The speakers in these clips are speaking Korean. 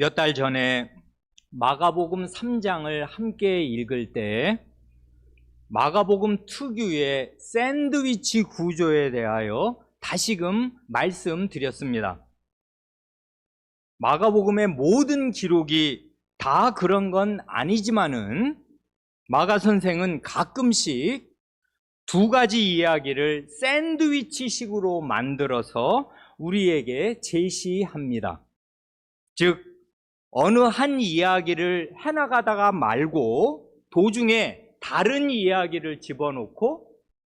몇 달 전에 마가복음 3장을 함께 읽을 때 마가복음 특유의 샌드위치 구조에 대하여 다시금 말씀드렸습니다. 마가복음의 모든 기록이 다 그런 건 아니지만은 마가 선생은 가끔씩 두 가지 이야기를 샌드위치식으로 만들어서 우리에게 제시합니다. 즉 어느 한 이야기를 해나가다가 말고 도중에 다른 이야기를 집어넣고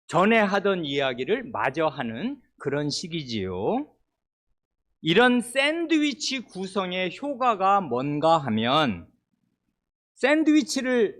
전에 하던 이야기를 마저 하는 그런 식이지요. 이런 샌드위치 구성의 효과가 뭔가 하면 샌드위치를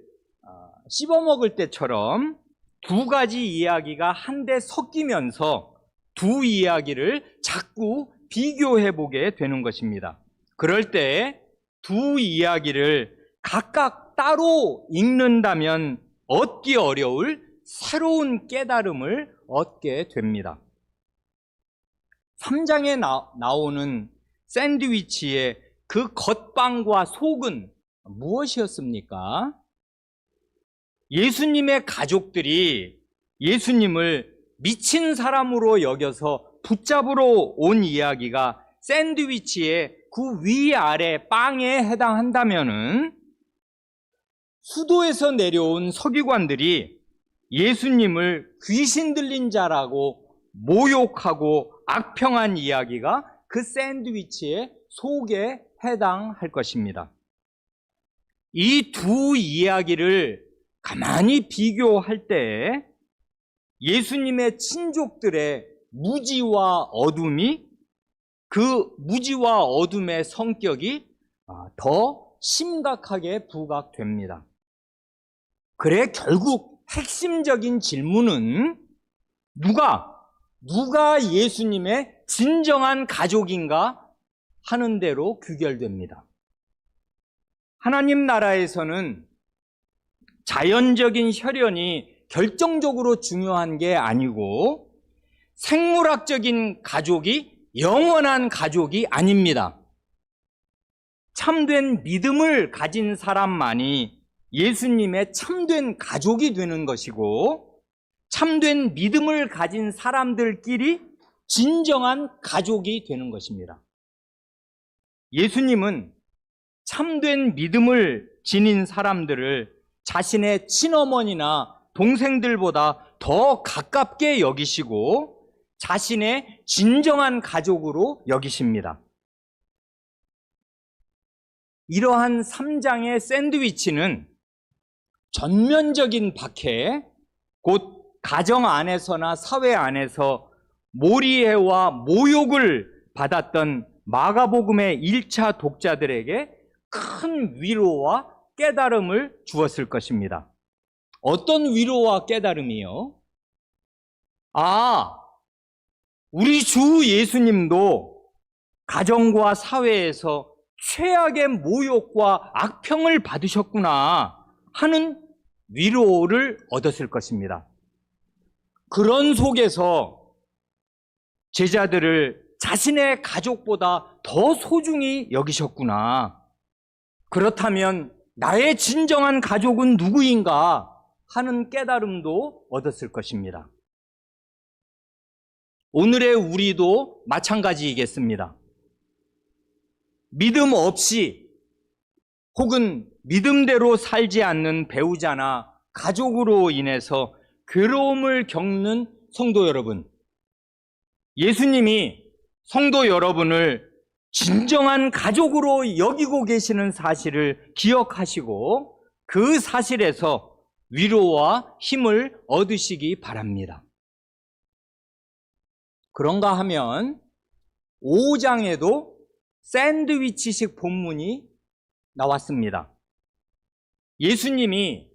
씹어 먹을 때처럼 두 가지 이야기가 한데 섞이면서 두 이야기를 자꾸 비교해 보게 되는 것입니다. 그럴 때 두 이야기를 각각 따로 읽는다면 얻기 어려울 새로운 깨달음을 얻게 됩니다. 3장에 나오는 샌드위치의 그 겉방과 속은 무엇이었습니까? 예수님의 가족들이 예수님을 미친 사람으로 여겨서 붙잡으러 온 이야기가 샌드위치의 그 위아래 빵에 해당한다면은 수도에서 내려온 서기관들이 예수님을 귀신 들린 자라고 모욕하고 악평한 이야기가 그 샌드위치의 속에 해당할 것입니다. 이 두 이야기를 가만히 비교할 때 예수님의 친족들의 무지와 어둠이 그 무지와 어둠의 성격이 더 심각하게 부각됩니다. 그래 결국 핵심적인 질문은 누가 예수님의 진정한 가족인가 하는 대로 귀결됩니다. 하나님 나라에서는 자연적인 혈연이 결정적으로 중요한 게 아니고 생물학적인 가족이 영원한 가족이 아닙니다. 참된 믿음을 가진 사람만이 예수님의 참된 가족이 되는 것이고 참된 믿음을 가진 사람들끼리 진정한 가족이 되는 것입니다. 예수님은 참된 믿음을 지닌 사람들을 자신의 친어머니나 동생들보다 더 가깝게 여기시고 자신의 진정한 가족으로 여기십니다. 이러한 3장의 샌드위치는 전면적인 박해, 곧 가정 안에서나 사회 안에서 몰이해와 모욕을 받았던 마가복음의 1차 독자들에게 큰 위로와 깨달음을 주었을 것입니다. 어떤 위로와 깨달음이요? 우리 주 예수님도 가정과 사회에서 최악의 모욕과 악평을 받으셨구나 하는 위로를 얻었을 것입니다. 그런 속에서 제자들을 자신의 가족보다 더 소중히 여기셨구나. 그렇다면 나의 진정한 가족은 누구인가 하는 깨달음도 얻었을 것입니다. 오늘의 우리도 마찬가지이겠습니다. 믿음 없이 혹은 믿음대로 살지 않는 배우자나 가족으로 인해서 괴로움을 겪는 성도 여러분, 예수님이 성도 여러분을 진정한 가족으로 여기고 계시는 사실을 기억하시고 그 사실에서 위로와 힘을 얻으시기 바랍니다. 그런가 하면 5장에도 샌드위치식 본문이 나왔습니다. 예수님이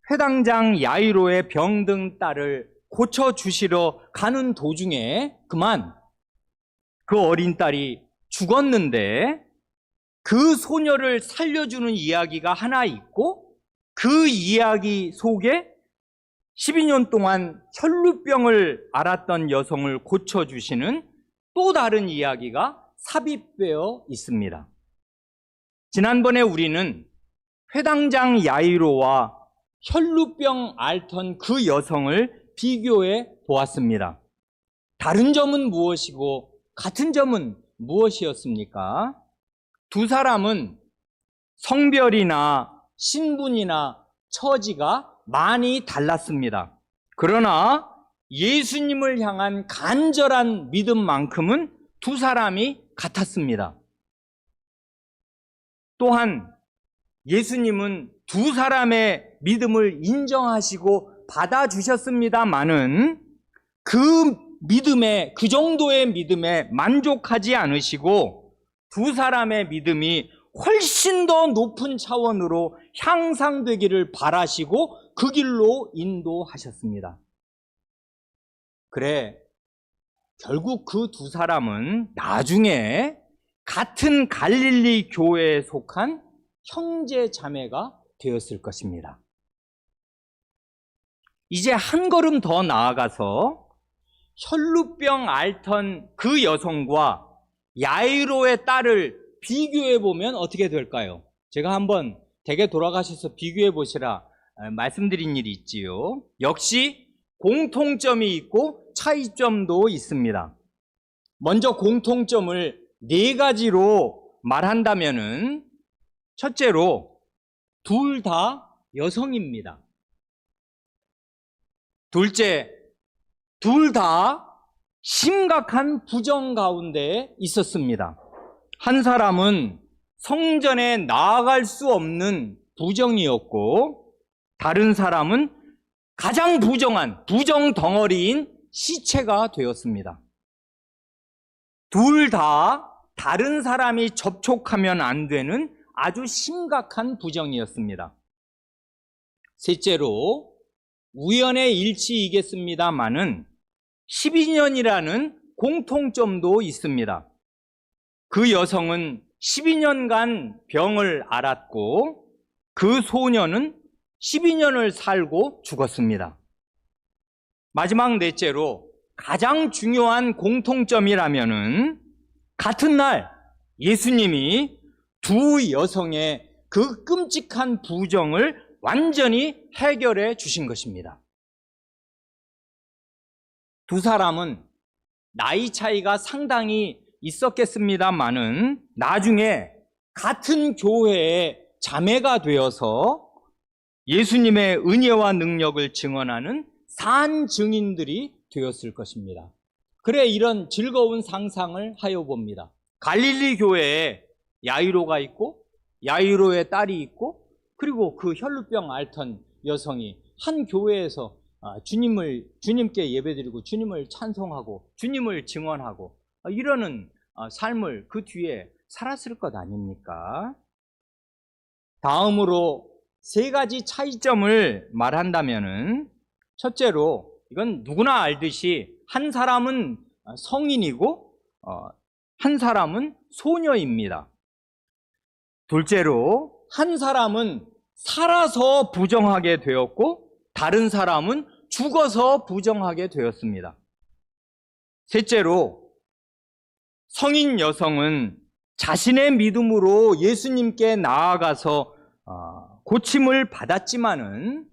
회당장 야이로의 병든 딸을 고쳐주시러 가는 도중에 그만 그 어린 딸이 죽었는데 그 소녀를 살려주는 이야기가 하나 있고 그 이야기 속에 12년 동안 혈루병을 앓았던 여성을 고쳐주시는 또 다른 이야기가 삽입되어 있습니다. 지난번에 우리는 회당장 야이로와 혈루병 앓던 그 여성을 비교해 보았습니다. 다른 점은 무엇이고 같은 점은 무엇이었습니까? 두 사람은 성별이나 신분이나 처지가 많이 달랐습니다. 그러나 예수님을 향한 간절한 믿음만큼은 두 사람이 같았습니다. 또한 예수님은 두 사람의 믿음을 인정하시고 받아주셨습니다마는 그 믿음에, 그 정도의 믿음에 만족하지 않으시고 두 사람의 믿음이 훨씬 더 높은 차원으로 향상되기를 바라시고 그 길로 인도하셨습니다. 그래, 결국 그 두 사람은 나중에 같은 갈릴리 교회에 속한 형제 자매가 되었을 것입니다. 이제 한 걸음 더 나아가서 혈루병 앓던 그 여성과 야이로의 딸을 비교해 보면 어떻게 될까요? 제가 한번 댁에 돌아가셔서 비교해 보시라 말씀드린 일이 있지요. 역시 공통점이 있고 차이점도 있습니다. 먼저 공통점을 네 가지로 말한다면은 첫째로 둘 다 여성입니다. 둘째, 둘 다 심각한 부정 가운데 있었습니다. 한 사람은 성전에 나아갈 수 없는 부정이었고 다른 사람은 가장 부정한 부정 덩어리인 시체가 되었습니다. 둘 다 다른 사람이 접촉하면 안 되는 아주 심각한 부정이었습니다. 셋째로 우연의 일치이겠습니다마는 12년이라는 공통점도 있습니다. 그 여성은 12년간 병을 앓았고 그 소년은 12년을 살고 죽었습니다. 마지막 넷째로 가장 중요한 공통점이라면은 같은 날 예수님이 두 여성의 그 끔찍한 부정을 완전히 해결해 주신 것입니다. 두 사람은 나이 차이가 상당히 있었겠습니다마는 나중에 같은 교회의 자매가 되어서 예수님의 은혜와 능력을 증언하는 산 증인들이 되었을 것입니다. 그래, 이런 즐거운 상상을 하여 봅니다. 갈릴리 교회에 야이로가 있고 야이로의 딸이 있고 그리고 그 혈루병 앓던 여성이 한 교회에서 주님께 예배드리고 주님을 찬송하고 주님을 증언하고 이러는 삶을 그 뒤에 살았을 것 아닙니까? 다음으로 세 가지 차이점을 말한다면은 첫째로 이건 누구나 알듯이 한 사람은 성인이고 한 사람은 소녀입니다. 둘째로 한 사람은 살아서 부정하게 되었고 다른 사람은 죽어서 부정하게 되었습니다. 셋째로 성인 여성은 자신의 믿음으로 예수님께 나아가서 고침을 받았지만은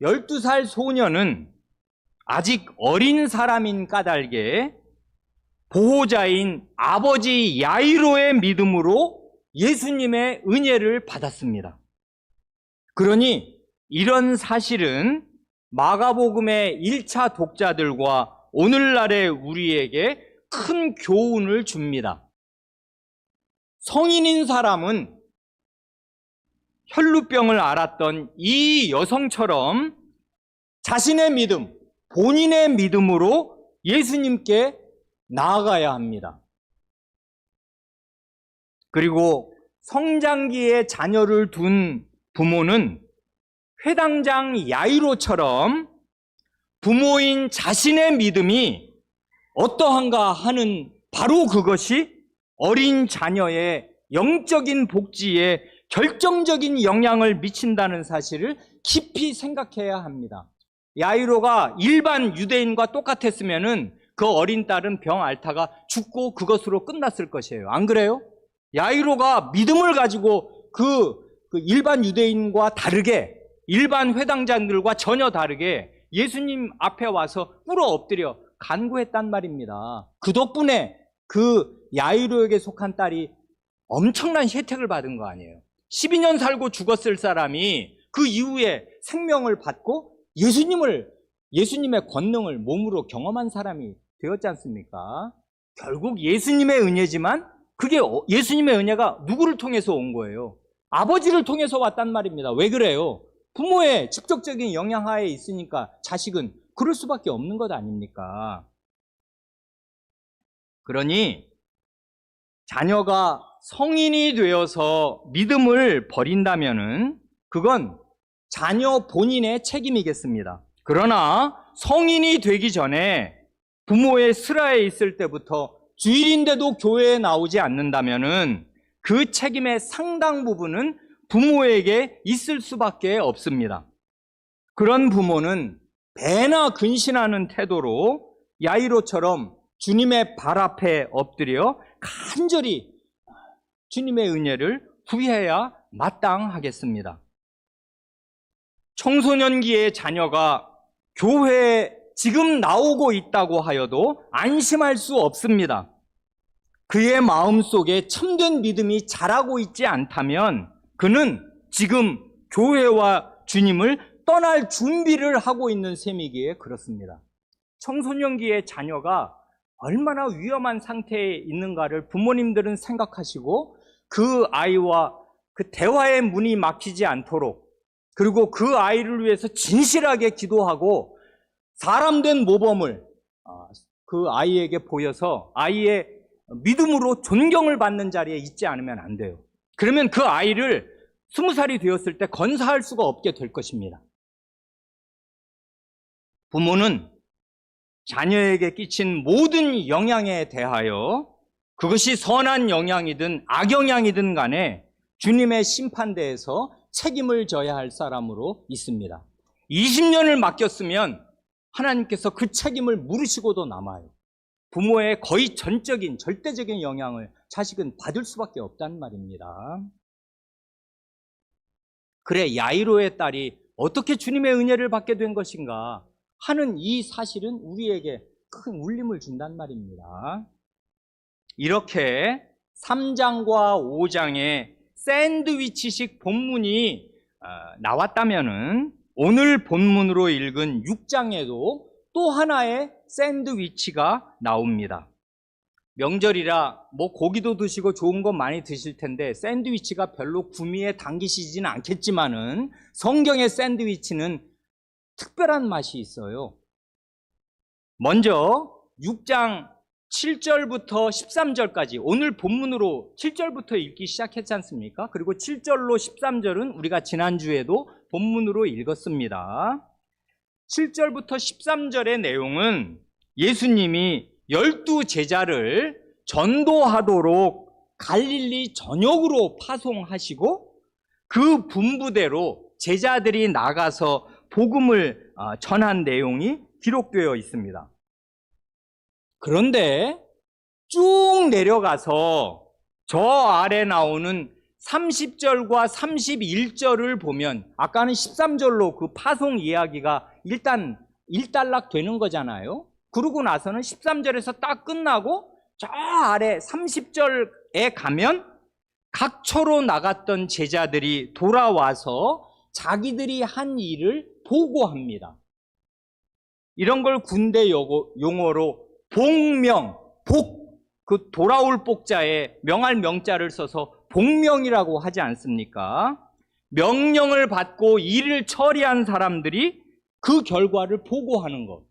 12살 소녀는 아직 어린 사람인 까닭에 보호자인 아버지 야이로의 믿음으로 예수님의 은혜를 받았습니다. 그러니 이런 사실은 마가복음의 1차 독자들과 오늘날의 우리에게 큰 교훈을 줍니다. 성인인 사람은 혈루병을 앓았던 이 여성처럼 자신의 믿음, 본인의 믿음으로 예수님께 나아가야 합니다. 그리고 성장기에 자녀를 둔 부모는 회당장 야이로처럼 부모인 자신의 믿음이 어떠한가 하는 바로 그것이 어린 자녀의 영적인 복지에 결정적인 영향을 미친다는 사실을 깊이 생각해야 합니다. 야이로가 일반 유대인과 똑같았으면은 그 어린 딸은 병 앓다가 죽고 그것으로 끝났을 것이에요. 안 그래요? 야이로가 믿음을 가지고 그 일반 유대인과 다르게, 일반 회당장들과 전혀 다르게 예수님 앞에 와서 꿇어 엎드려 간구했단 말입니다. 그 덕분에 그 야이로에게 속한 딸이 엄청난 혜택을 받은 거 아니에요. 12년 살고 죽었을 사람이 그 이후에 생명을 받고 예수님의 권능을 몸으로 경험한 사람이 되었지 않습니까? 결국 예수님의 은혜지만 그게 예수님의 은혜가 누구를 통해서 온 거예요? 아버지를 통해서 왔단 말입니다. 왜 그래요? 부모의 직접적인 영향하에 있으니까 자식은 그럴 수밖에 없는 것 아닙니까? 그러니 자녀가 성인이 되어서 믿음을 버린다면은 그건 자녀 본인의 책임이겠습니다. 그러나 성인이 되기 전에 부모의 슬하에 있을 때부터 주일인데도 교회에 나오지 않는다면은 그 책임의 상당 부분은 부모에게 있을 수밖에 없습니다. 그런 부모는 배나 근신하는 태도로 야이로처럼 주님의 발 앞에 엎드려 간절히 주님의 은혜를 구해야 마땅하겠습니다. 청소년기의 자녀가 교회에 지금 나오고 있다고 하여도 안심할 수 없습니다. 그의 마음속에 참된 믿음이 자라고 있지 않다면 그는 지금 교회와 주님을 떠날 준비를 하고 있는 셈이기에 그렇습니다. 청소년기의 자녀가 얼마나 위험한 상태에 있는가를 부모님들은 생각하시고 그 아이와 그 대화의 문이 막히지 않도록, 그리고 그 아이를 위해서 진실하게 기도하고 사람된 모범을 그 아이에게 보여서 아이의 믿음으로 존경을 받는 자리에 있지 않으면 안 돼요. 그러면 그 아이를 20살이 되었을 때 건사할 수가 없게 될 것입니다. 부모는 자녀에게 끼친 모든 영향에 대하여 그것이 선한 영향이든 악영향이든 간에 주님의 심판대에서 책임을 져야 할 사람으로 있습니다. 20년을 맡겼으면 하나님께서 그 책임을 물으시고도 남아요. 부모의 거의 전적인, 절대적인 영향을 자식은 받을 수밖에 없단 말입니다. 그래, 야이로의 딸이 어떻게 주님의 은혜를 받게 된 것인가 하는 이 사실은 우리에게 큰 울림을 준단 말입니다. 이렇게 3장과 5장의 샌드위치식 본문이 나왔다면은 오늘 본문으로 읽은 6장에도 또 하나의 샌드위치가 나옵니다. 명절이라 고기도 드시고 좋은 거 많이 드실 텐데 샌드위치가 별로 구미에 당기시지는 않겠지만은 성경의 샌드위치는 특별한 맛이 있어요. 먼저 6장 7절부터 13절까지 오늘 본문으로 7절부터 읽기 시작했지 않습니까? 그리고 7절로 13절은 우리가 지난주에도 본문으로 읽었습니다. 7절부터 13절의 내용은 예수님이 12제자를 전도하도록 갈릴리 전역으로 파송하시고 그 분부대로 제자들이 나가서 복음을 전한 내용이 기록되어 있습니다. 그런데 쭉 내려가서 저 아래 나오는 30절과 31절을 보면 아까는 13절로 그 파송 이야기가 일단 일단락 되는 거잖아요. 그러고 나서는 13절에서 딱 끝나고 저 아래 30절에 가면 각처로 나갔던 제자들이 돌아와서 자기들이 한 일을 보고합니다. 이런 걸 군대 용어로 복명, 그 돌아올 복자에 명할 명자를 써서 복명이라고 하지 않습니까? 명령을 받고 일을 처리한 사람들이 그 결과를 보고하는 것.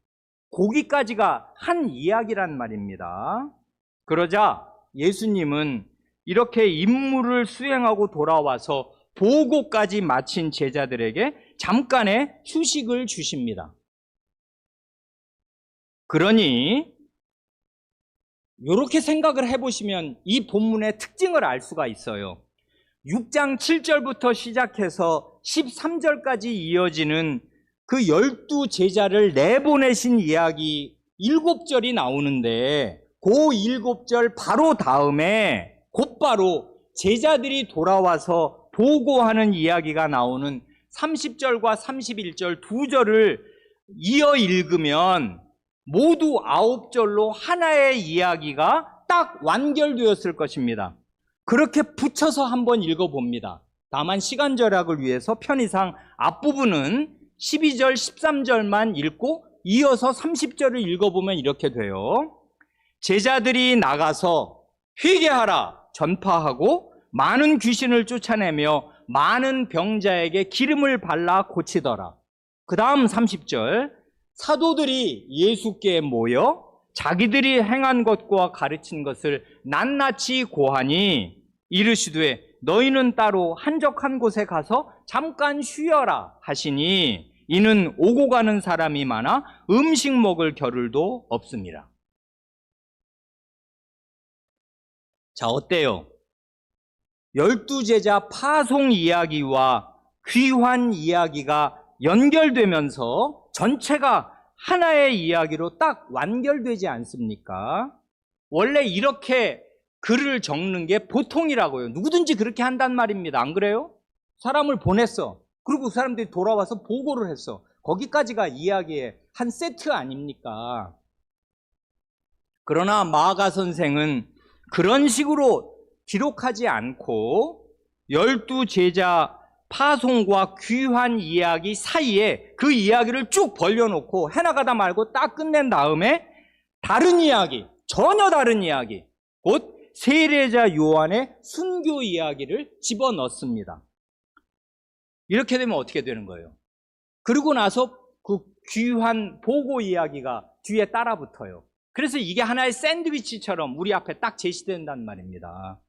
거기까지가 한 이야기란 말입니다. 그러자 예수님은 이렇게 임무를 수행하고 돌아와서 보고까지 마친 제자들에게 잠깐의 휴식을 주십니다. 그러니 이렇게 생각을 해보시면 이 본문의 특징을 알 수가 있어요. 6장 7절부터 시작해서 13절까지 이어지는 그 12제자를 내보내신 이야기 7절이 나오는데 그 7절 바로 다음에 곧바로 제자들이 돌아와서 보고하는 이야기가 나오는 30절과 31절 두 절을 이어 읽으면 모두 9절로 하나의 이야기가 딱 완결되었을 것입니다. 그렇게 붙여서 한번 읽어봅니다. 다만 시간 절약을 위해서 편의상 앞부분은 12절, 13절만 읽고 이어서 30절을 읽어보면 이렇게 돼요. 제자들이 나가서 회개하라 전파하고 많은 귀신을 쫓아내며 많은 병자에게 기름을 발라 고치더라. 그 다음 30절, 사도들이 예수께 모여 자기들이 행한 것과 가르친 것을 낱낱이 고하니 이르시되 너희는 따로 한적한 곳에 가서 잠깐 쉬어라 하시니 이는 오고 가는 사람이 많아 음식 먹을 겨를도 없습니다. 자, 어때요? 12제자 파송 이야기와 귀환 이야기가 연결되면서 전체가 하나의 이야기로 딱 완결되지 않습니까? 원래 이렇게 글을 적는 게 보통이라고요. 누구든지 그렇게 한단 말입니다. 안 그래요? 사람을 보냈어. 그리고 그 사람들이 돌아와서 보고를 했어. 거기까지가 이야기의 한 세트 아닙니까? 그러나 마가 선생은 그런 식으로 기록하지 않고 12제자 파송과 귀환 이야기 사이에 그 이야기를 쭉 벌려놓고 해나가다 말고 딱 끝낸 다음에 다른 이야기, 전혀 다른 이야기, 곧 세례자 요한의 순교 이야기를 집어넣습니다. 이렇게 되면 어떻게 되는 거예요? 그리고 나서 그 귀환 보고 이야기가 뒤에 따라 붙어요. 그래서 이게 하나의 샌드위치처럼 우리 앞에 딱 제시된단 말입니다.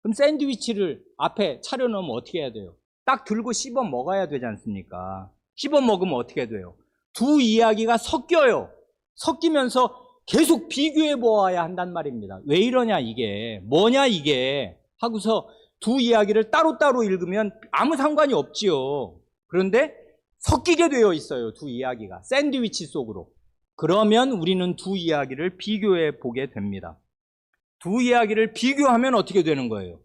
그럼 샌드위치를 앞에 차려놓으면 어떻게 해야 돼요? 딱 들고 씹어 먹어야 되지 않습니까? 씹어 먹으면 어떻게 돼요? 두 이야기가 섞여요. 섞이면서 계속 비교해 보아야 한단 말입니다. 왜 이러냐 이게, 뭐냐 이게 하고서 두 이야기를 따로따로 읽으면 아무 상관이 없지요. 그런데 섞이게 되어 있어요. 두 이야기가 샌드위치 속으로. 그러면 우리는 두 이야기를 비교해 보게 됩니다. 두 이야기를 비교하면 어떻게 되는 거예요?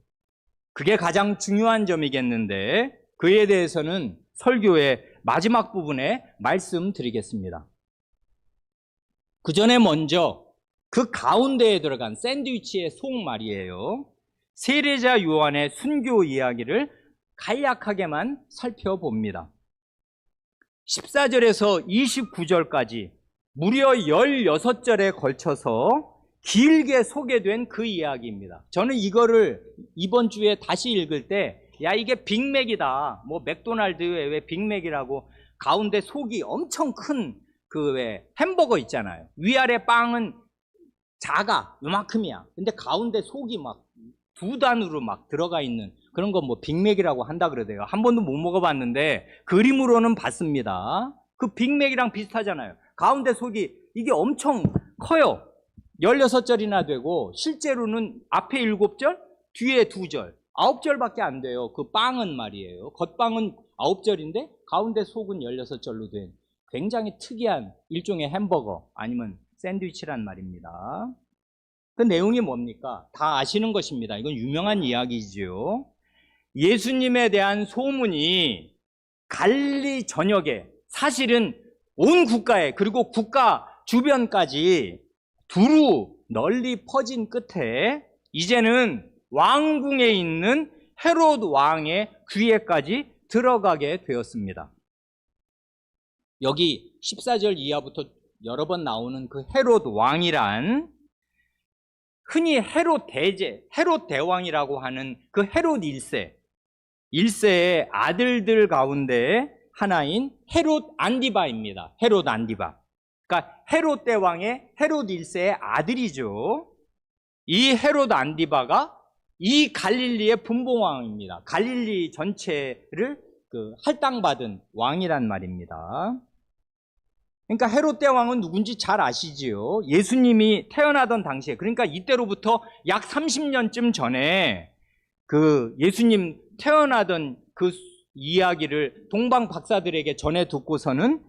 그게 가장 중요한 점이겠는데 그에 대해서는 설교의 마지막 부분에 말씀드리겠습니다. 그 전에 먼저 그 가운데에 들어간 샌드위치의 속 말이에요. 세례자 요한의 순교 이야기를 간략하게만 살펴봅니다. 14절에서 29절까지 무려 16절에 걸쳐서 길게 소개된 그 이야기입니다. 저는 이거를 이번 주에 다시 읽을 때 야 이게 빅맥이다. 뭐 맥도날드에 왜 빅맥이라고 가운데 속이 엄청 큰 그 왜 햄버거 있잖아요. 위아래 빵은 작아 요만큼이야. 근데 가운데 속이 막 두 단으로 막 들어가 있는 그런 거 뭐 빅맥이라고 한다 그러대요. 한 번도 못 먹어봤는데 그림으로는 봤습니다. 그 빅맥이랑 비슷하잖아요. 가운데 속이 이게 엄청 커요. 16절이나 되고 실제로는 앞에 7절, 뒤에 2절, 9절밖에 안 돼요. 그 빵은 말이에요. 겉빵은 9절인데 가운데 속은 16절로 된 굉장히 특이한 일종의 햄버거 아니면 샌드위치란 말입니다. 그 내용이 뭡니까? 다 아시는 것입니다. 이건 유명한 이야기지요. 예수님에 대한 소문이 갈릴리 전역에 사실은 온 국가에 그리고 국가 주변까지 두루 널리 퍼진 끝에 이제는 왕궁에 있는 헤롯 왕의 귀에까지 들어가게 되었습니다. 여기 14절 이하부터 여러 번 나오는 그 헤롯 왕이란 흔히 헤롯 대제, 헤롯 대왕이라고 하는 그 헤롯 1세의 아들들 가운데 하나인 헤롯 안디바입니다. 헤롯 안디바. 그러니까 헤롯 대왕의 헤롯 1세의 아들이죠. 이 헤롯 안디바가 이 갈릴리의 분봉왕입니다. 갈릴리 전체를 할당받은 왕이란 말입니다. 그러니까 헤롯 대왕은 누군지 잘 아시지요. 예수님이 태어나던 당시에, 그러니까 이때로부터 약 30년쯤 전에 그 예수님 태어나던 그 이야기를 동방 박사들에게 전해 듣고서는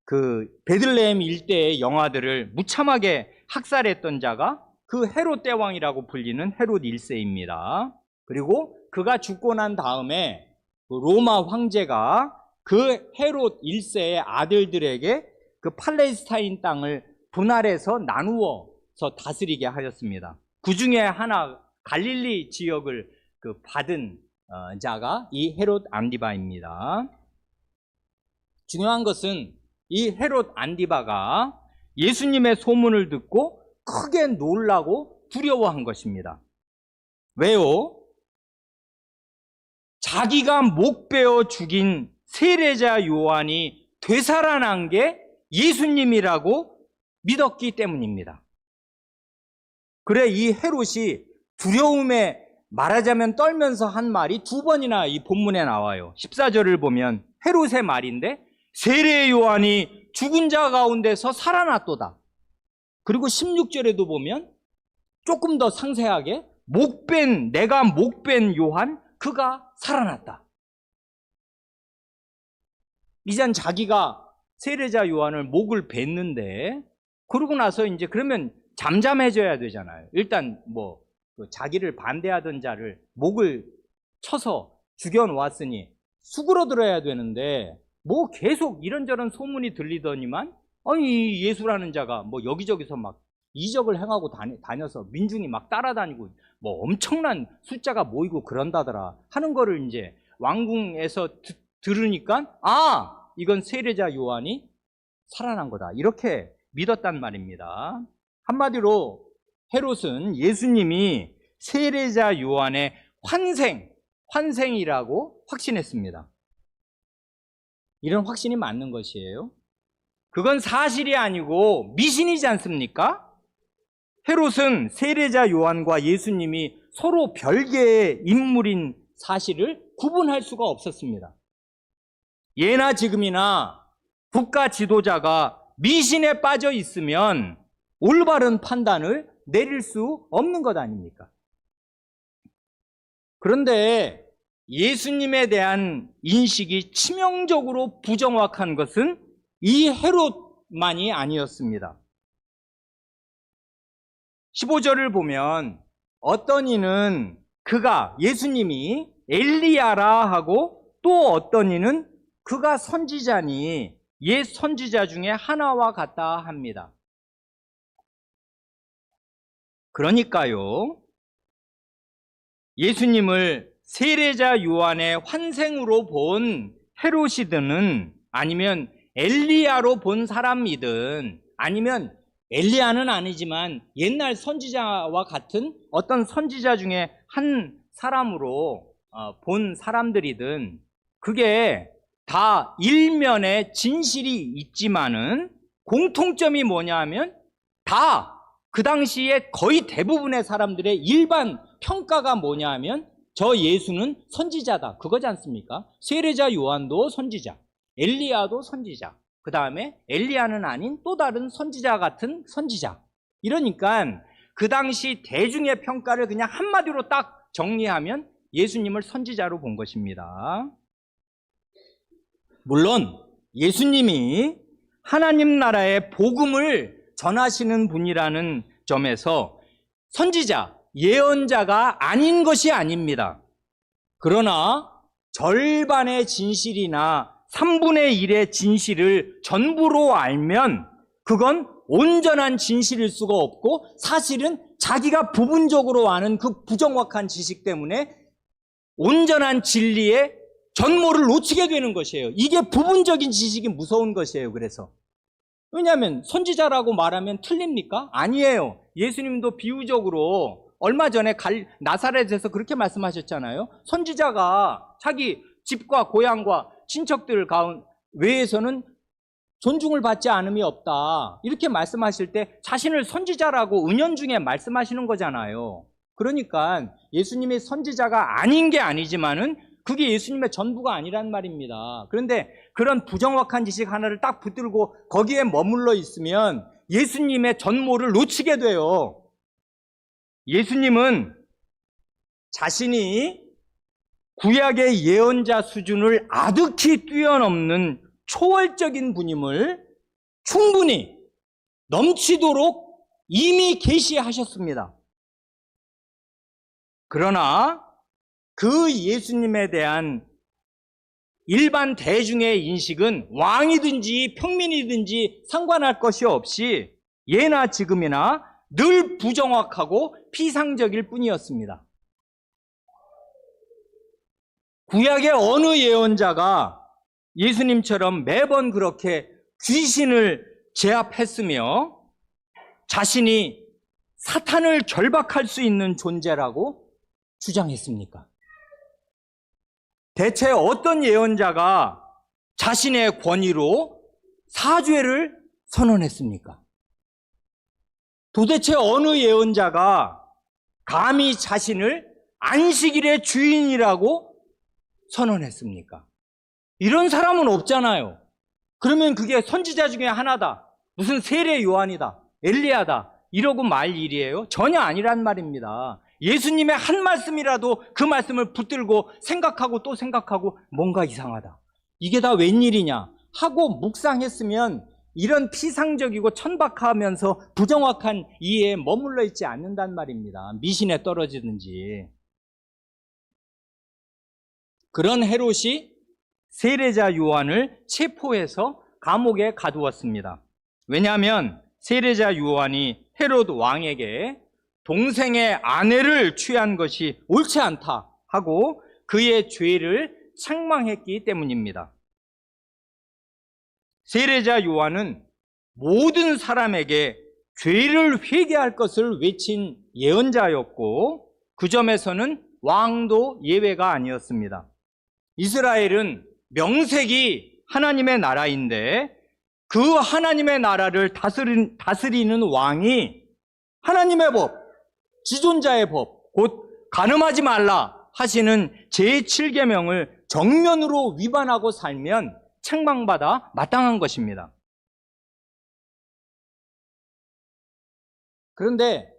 그 베들레헴 일대의 영아들을 무참하게 학살했던 자가 그 헤롯 대왕이라고 불리는 헤롯 1세입니다. 그리고 그가 죽고 난 다음에 그 로마 황제가 그 헤롯 1세의 아들들에게 그 팔레스타인 땅을 분할해서 나누어서 다스리게 하였습니다. 그 중에 하나 갈릴리 지역을 그 받은 자가 이 헤롯 안디바입니다. 중요한 것은 이 헤롯 안디바가 예수님의 소문을 듣고 크게 놀라고 두려워한 것입니다. 왜요? 자기가 목 베어 죽인 세례자 요한이 되살아난 게 예수님이라고 믿었기 때문입니다. 그래 이 헤롯이 두려움에 말하자면 떨면서 한 말이 두 번이나 이 본문에 나와요. 14절을 보면 헤롯의 말인데 세례 요한이 죽은 자 가운데서 살아났도다. 그리고 16절에도 보면 조금 더 상세하게 내가 목 뺀 요한 그가 살아났다. 이젠 자기가 세례자 요한을 목을 뱉는데 그러고 나서 이제 그러면 잠잠해져야 되잖아요. 일단 자기를 반대하던 자를 목을 쳐서 죽여놓았으니 수그러들어야 되는데 계속 이런저런 소문이 들리더니만 아니 예수라는 자가 여기저기서 막 이적을 행하고 다녀서 민중이 막 따라다니고 엄청난 숫자가 모이고 그런다더라 하는 거를 이제 왕궁에서 들으니까 이건 세례자 요한이 살아난 거다 이렇게 믿었단 말입니다. 한마디로 헤롯은 예수님이 세례자 요한의 환생이라고 확신했습니다. 이런 확신이 맞는 것이에요. 그건 사실이 아니고 미신이지 않습니까? 헤롯은 세례자 요한과 예수님이 서로 별개의 인물인 사실을 구분할 수가 없었습니다. 예나 지금이나 국가 지도자가 미신에 빠져 있으면 올바른 판단을 내릴 수 없는 것 아닙니까? 그런데 예수님에 대한 인식이 치명적으로 부정확한 것은 이 헤롯만이 아니었습니다. 15절을 보면 어떤 이는 예수님이 엘리야라 하고 또 어떤 이는 그가 선지자니 옛 선지자 중에 하나와 같다 합니다. 그러니까요, 예수님을 세례자 요한의 환생으로 본 헤롯이든 아니면 엘리야로 본 사람이든 아니면 엘리야는 아니지만 옛날 선지자와 같은 어떤 선지자 중에 한 사람으로 본 사람들이든 그게 다 일면에 진실이 있지만은 공통점이 뭐냐 하면 다 그 당시에 거의 대부분의 사람들의 일반 평가가 뭐냐 하면 저 예수는 선지자다 그거지 않습니까? 세례자 요한도 선지자, 엘리야도 선지자, 그 다음에 엘리야는 아닌 또 다른 선지자 같은 선지자. 이러니까 그 당시 대중의 평가를 그냥 한마디로 딱 정리하면 예수님을 선지자로 본 것입니다. 물론 예수님이 하나님 나라의 복음을 전하시는 분이라는 점에서 선지자, 예언자가 아닌 것이 아닙니다. 그러나 절반의 진실이나 3분의 1의 진실을 전부로 알면 그건 온전한 진실일 수가 없고 사실은 자기가 부분적으로 아는 그 부정확한 지식 때문에 온전한 진리의 전모를 놓치게 되는 것이에요. 이게 부분적인 지식이 무서운 것이에요. 그래서 왜냐하면 선지자라고 말하면 틀립니까? 아니에요. 예수님도 비유적으로 얼마 전에 나사렛에서 그렇게 말씀하셨잖아요. 선지자가 자기 집과 고향과 친척들 외에서는 존중을 받지 않음이 없다. 이렇게 말씀하실 때 자신을 선지자라고 은연중에 말씀하시는 거잖아요. 그러니까 예수님이 선지자가 아닌 게 아니지만은 그게 예수님의 전부가 아니란 말입니다. 그런데 그런 부정확한 지식 하나를 딱 붙들고 거기에 머물러 있으면 예수님의 전모를 놓치게 돼요. 예수님은 자신이 구약의 예언자 수준을 아득히 뛰어넘는 초월적인 분임을 충분히 넘치도록 이미 계시하셨습니다. 그러나 그 예수님에 대한 일반 대중의 인식은 왕이든지 평민이든지 상관할 것이 없이 예나 지금이나 늘 부정확하고 피상적일 뿐이었습니다. 구약의 어느 예언자가 예수님처럼 매번 그렇게 귀신을 제압했으며 자신이 사탄을 결박할 수 있는 존재라고 주장했습니까? 대체 어떤 예언자가 자신의 권위로 사죄를 선언했습니까? 도대체 어느 예언자가 감히 자신을 안식일의 주인이라고 선언했습니까? 이런 사람은 없잖아요. 그러면 그게 선지자 중에 하나다, 무슨 세례 요한이다, 엘리야다 이러고 말 일이에요? 전혀 아니란 말입니다. 예수님의 한 말씀이라도 그 말씀을 붙들고 생각하고 또 생각하고 뭔가 이상하다, 이게 다 웬일이냐 하고 묵상했으면 이런 피상적이고 천박하면서 부정확한 이해에 머물러 있지 않는단 말입니다. 미신에 떨어지든지. 그런 헤롯이 세례자 요한을 체포해서 감옥에 가두었습니다. 왜냐하면 세례자 요한이 헤롯 왕에게 동생의 아내를 취한 것이 옳지 않다 하고 그의 죄를 책망했기 때문입니다. 세례자 요한은 모든 사람에게 죄를 회개할 것을 외친 예언자였고 그 점에서는 왕도 예외가 아니었습니다. 이스라엘은 명색이 하나님의 나라인데 그 하나님의 나라를 다스리는 왕이 하나님의 법, 지존자의 법, 곧 간음하지 말라 하시는 제7계명을 정면으로 위반하고 살면 책망받아 마땅한 것입니다. 그런데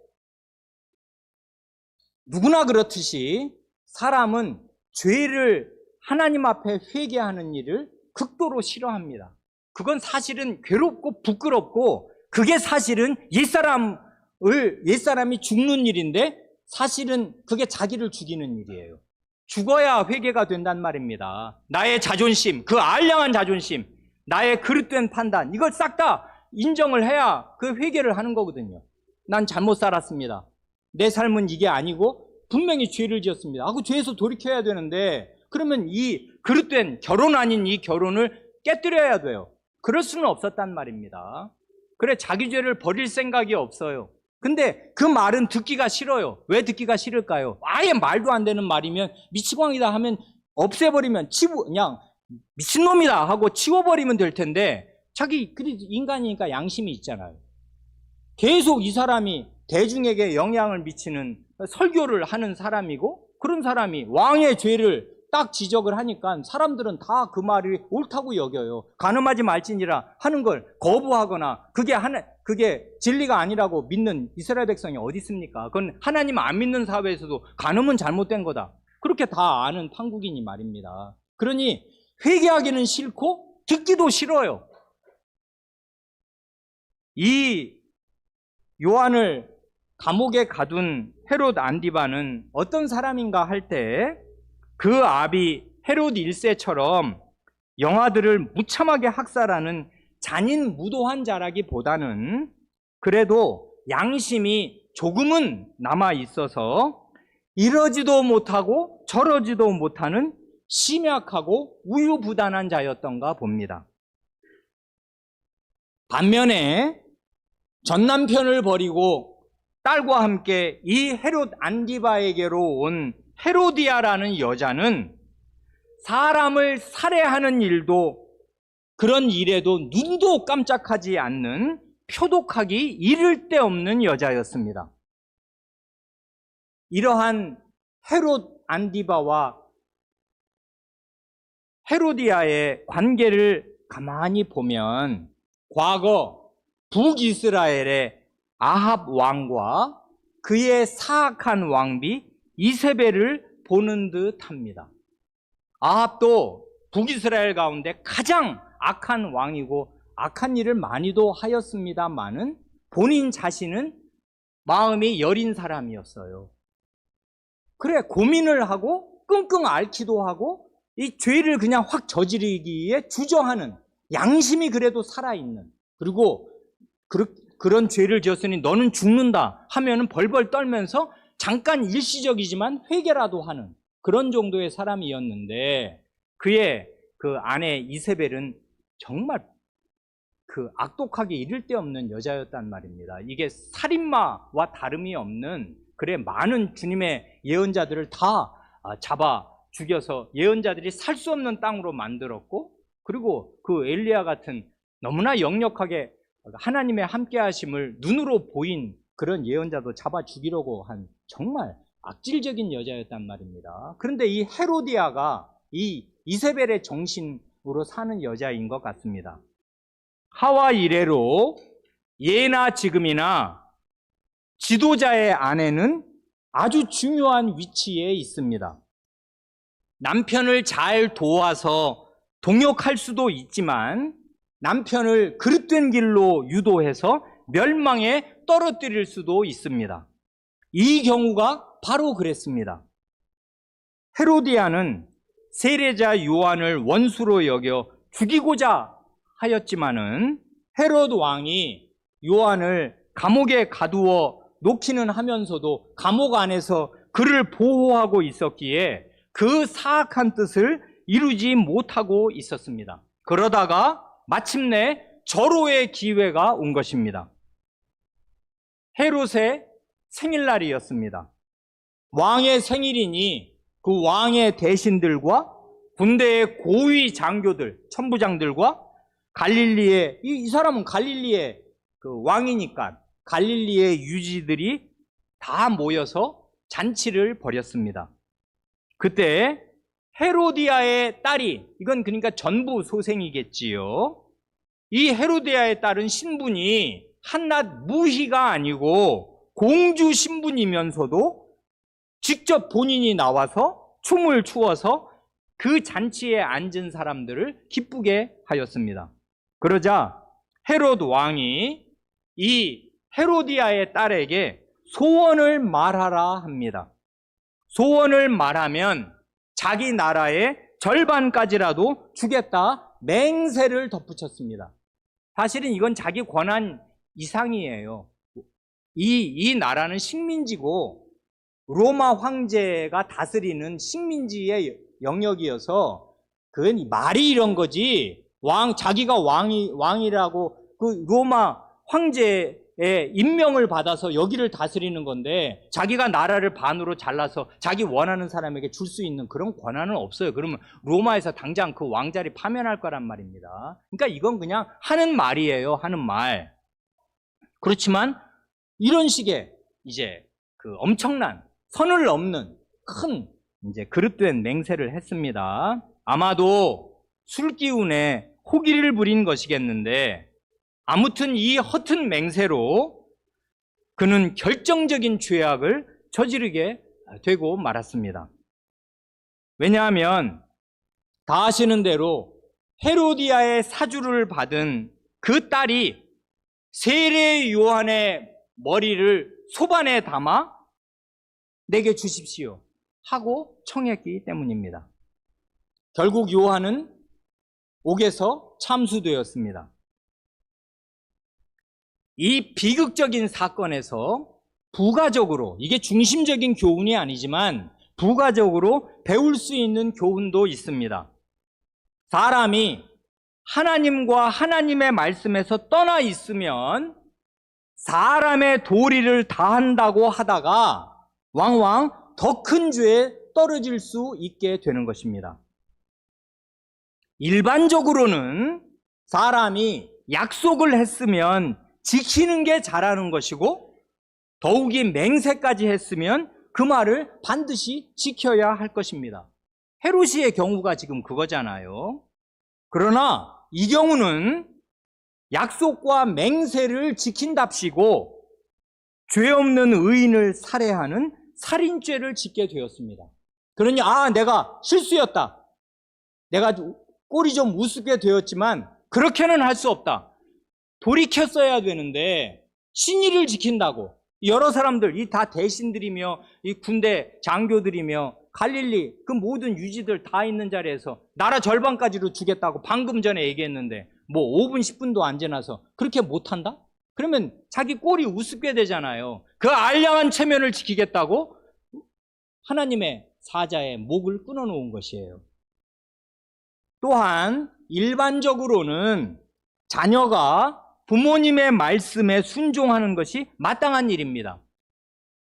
누구나 그렇듯이 사람은 죄를 하나님 앞에 회개하는 일을 극도로 싫어합니다. 그건 사실은 괴롭고 부끄럽고 그게 사실은 옛사람이 죽는 일인데 사실은 그게 자기를 죽이는 일이에요. 죽어야 회개가 된단 말입니다. 나의 자존심, 그 알량한 자존심, 나의 그릇된 판단, 이걸 싹 다 인정을 해야 그 회개를 하는 거거든요. 난 잘못 살았습니다. 내 삶은 이게 아니고 분명히 죄를 지었습니다. 그 죄에서 돌이켜야 되는데 그러면 이 그릇된 결혼 아닌 이 결혼을 깨뜨려야 돼요. 그럴 수는 없었단 말입니다. 그래, 자기 죄를 버릴 생각이 없어요. 근데 그 말은 듣기가 싫어요. 왜 듣기가 싫을까요? 아예 말도 안 되는 말이면 미치광이다 하면 없애버리면 그냥 미친놈이다 하고 치워버리면 될 텐데 인간이니까 양심이 있잖아요. 계속 이 사람이 대중에게 영향을 미치는 설교를 하는 사람이고 그런 사람이 왕의 죄를 딱 지적을 하니까 사람들은 다 그 말이 옳다고 여겨요. 간음하지 말지니라 하는 걸 거부하거나 그게 진리가 아니라고 믿는 이스라엘 백성이 어디 있습니까? 그건 하나님 안 믿는 사회에서도 간음은 잘못된 거다, 그렇게 다 아는 판국이니 말입니다. 그러니 회개하기는 싫고 듣기도 싫어요. 이 요한을 감옥에 가둔 헤롯 안디바는 어떤 사람인가 할 때 그 아비 헤롯 1세처럼 영아들을 무참하게 학살하는 잔인 무도한 자라기보다는 그래도 양심이 조금은 남아 있어서 이러지도 못하고 저러지도 못하는 심약하고 우유부단한 자였던가 봅니다. 반면에 전남편을 버리고 딸과 함께 이 헤롯 안디바에게로 온 헤로디아라는 여자는 사람을 살해하는 일도 그런 일에도 눈도 깜짝하지 않는 표독하기 이를 데 없는 여자였습니다. 이러한 헤롯 안디바와 헤로디아의 관계를 가만히 보면 과거 북이스라엘의 아합 왕과 그의 사악한 왕비 이세벨을 보는 듯합니다. 아합도 북이스라엘 가운데 가장 악한 왕이고 악한 일을 많이도 하였습니다마는 본인 자신은 마음이 여린 사람이었어요. 그래, 고민을 하고 끙끙 앓기도 하고 이 죄를 그냥 확 저지르기에 주저하는, 양심이 그래도 살아있는, 그리고 그런 죄를 지었으니 너는 죽는다 하면은 벌벌 떨면서 잠깐 일시적이지만 회개라도 하는 그런 정도의 사람이었는데, 그의 그 아내 이세벨은 정말 그 악독하게 이를 데 없는 여자였단 말입니다. 이게 살인마와 다름이 없는, 그래 많은 주님의 예언자들을 다 잡아 죽여서 예언자들이 살 수 없는 땅으로 만들었고, 그리고 그 엘리야 같은 너무나 역력하게 하나님의 함께 하심을 눈으로 보인 그런 예언자도 잡아 죽이려고 한 정말 악질적인 여자였단 말입니다. 그런데 이 헤로디아가 이 이세벨의 정신으로 사는 여자인 것 같습니다. 하와 이래로 예나 지금이나 지도자의 아내는 아주 중요한 위치에 있습니다. 남편을 잘 도와서 동역할 수도 있지만 남편을 그릇된 길로 유도해서 멸망에 떨어뜨릴 수도 있습니다. 이 경우가 바로 그랬습니다. 헤로디아는 세례자 요한을 원수로 여겨 죽이고자 하였지만은 헤롯 왕이 요한을 감옥에 가두어 놓기는 하면서도 감옥 안에서 그를 보호하고 있었기에 그 사악한 뜻을 이루지 못하고 있었습니다. 그러다가 마침내 절호의 기회가 온 것입니다. 헤롯의 생일날이었습니다. 왕의 생일이니 그 왕의 대신들과 군대의 고위 장교들, 천부장들과 갈릴리의, 이 사람은 갈릴리의 그 왕이니까 갈릴리의 유지들이 다 모여서 잔치를 벌였습니다. 그때 헤로디아의 딸이, 이건 그러니까 전부 소생이겠지요. 이 헤로디아의 딸은 신분이 한낱 무희가 아니고 공주 신분이면서도 직접 본인이 나와서 춤을 추어서 그 잔치에 앉은 사람들을 기쁘게 하였습니다. 그러자 헤롯 왕이 이 헤로디아의 딸에게 소원을 말하라 합니다. 소원을 말하면 자기 나라의 절반까지라도 주겠다 맹세를 덧붙였습니다. 사실은 이건 자기 권한 이상이에요. 이 나라는 식민지고 로마 황제가 다스리는 식민지의 영역이어서 그건 말이 이런 거지, 자기가 왕이라고 그 로마 황제의 임명을 받아서 여기를 다스리는 건데 자기가 나라를 반으로 잘라서 자기 원하는 사람에게 줄 수 있는 그런 권한은 없어요. 그러면 로마에서 당장 그 왕자리 파면할 거란 말입니다. 그러니까 이건 그냥 하는 말이에요. 하는 말. 그렇지만 이런 식의 이제 그 엄청난 선을 넘는 큰 이제 그릇된 맹세를 했습니다. 아마도 술 기운에 호기를 부린 것이겠는데, 아무튼 이 허튼 맹세로 그는 결정적인 죄악을 저지르게 되고 말았습니다. 왜냐하면 다 아시는 대로 헤로디아의 사주를 받은 그 딸이 세례 요한의 머리를 소반에 담아 내게 주십시오 하고 청했기 때문입니다. 결국 요한은 옥에서 참수되었습니다. 이 비극적인 사건에서 부가적으로, 이게 중심적인 교훈이 아니지만 부가적으로 배울 수 있는 교훈도 있습니다. 사람이 하나님과 하나님의 말씀에서 떠나 있으면 사람의 도리를 다한다고 하다가 왕왕 더 큰 죄에 떨어질 수 있게 되는 것입니다. 일반적으로는 사람이 약속을 했으면 지키는 게 잘하는 것이고, 더욱이 맹세까지 했으면 그 말을 반드시 지켜야 할 것입니다. 헤롯의 경우가 지금 그거잖아요. 그러나 이 경우는 약속과 맹세를 지킨답시고 죄 없는 의인을 살해하는 살인죄를 짓게 되었습니다. 그러니 내가 실수였다, 내가 꼴이 좀 우습게 되었지만 그렇게는 할 수 없다, 돌이켰어야 되는데 신의를 지킨다고 여러 사람들, 이 다 대신들이며 이 군대 장교들이며 갈릴리 그 모든 유지들 다 있는 자리에서 나라 절반까지로 주겠다고 방금 전에 얘기했는데 뭐 5분 10분도 안 지나서 그렇게 못한다? 그러면 자기 꼴이 우습게 되잖아요. 그 알량한 체면을 지키겠다고 하나님의 사자의 목을 끊어놓은 것이에요. 또한 일반적으로는 자녀가 부모님의 말씀에 순종하는 것이 마땅한 일입니다.